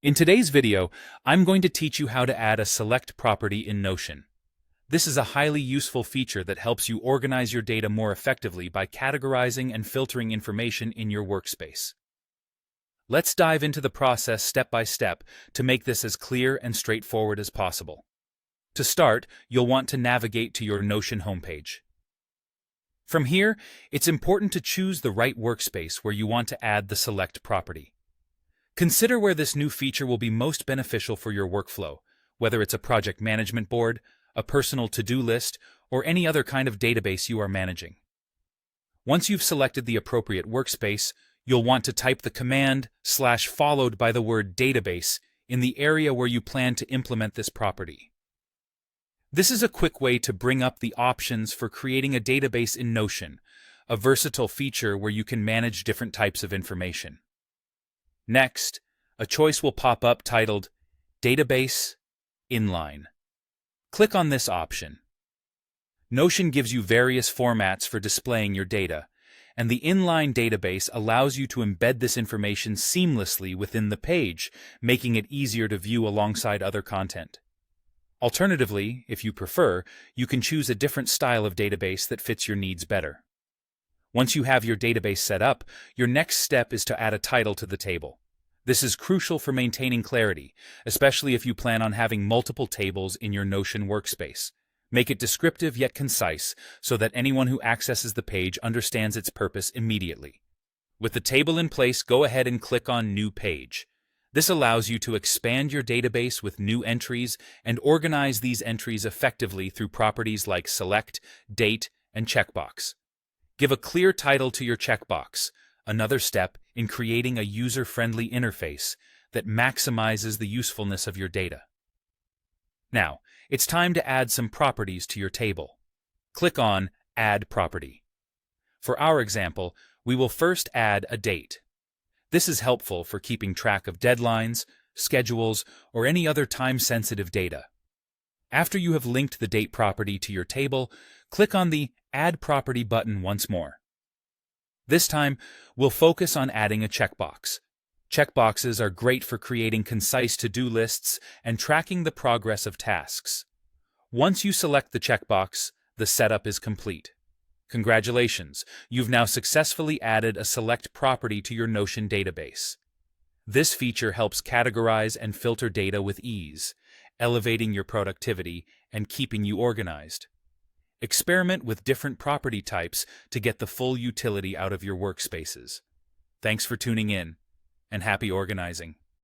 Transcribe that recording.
In today's video, I'm going to teach you how to add a select property in Notion. This is a highly useful feature that helps you organize your data more effectively by categorizing and filtering information in your workspace. Let's dive into the process step by step to make this as clear and straightforward as possible. To start, you'll want to navigate to your Notion homepage. From here, it's important to choose the right workspace where you want to add the select property. Consider where this new feature will be most beneficial for your workflow, whether it's a project management board, a personal to-do list, or any other kind of database you are managing. Once you've selected the appropriate workspace, you'll want to type the command / followed by the word database in the area where you plan to implement this property. This is a quick way to bring up the options for creating a database in Notion, a versatile feature where you can manage different types of information. Next, a choice will pop up titled Database Inline. Click on this option. Notion gives you various formats for displaying your data, and the inline database allows you to embed this information seamlessly within the page, making it easier to view alongside other content. Alternatively, if you prefer, you can choose a different style of database that fits your needs better. Once you have your database set up, your next step is to add a title to the table. This is crucial for maintaining clarity, especially if you plan on having multiple tables in your Notion workspace. Make it descriptive yet concise so that anyone who accesses the page understands its purpose immediately. With the table in place, go ahead and click on New Page. This allows you to expand your database with new entries and organize these entries effectively through properties like Select, Date, and Checkbox. Give a clear title to your checkbox, another step in creating a user-friendly interface that maximizes the usefulness of your data. Now, it's time to add some properties to your table. Click on Add Property. For our example, we will first add a date. This is helpful for keeping track of deadlines, schedules, or any other time-sensitive data. After you have linked the date property to your table, click on the Add Property button once more. This time, we'll focus on adding a checkbox. Checkboxes are great for creating concise to-do lists and tracking the progress of tasks. Once you select the checkbox, the setup is complete. Congratulations, you've now successfully added a select property to your Notion database. This feature helps categorize and filter data with ease, elevating your productivity and keeping you organized. Experiment with different property types to get the full utility out of your workspaces. Thanks for tuning in, and happy organizing.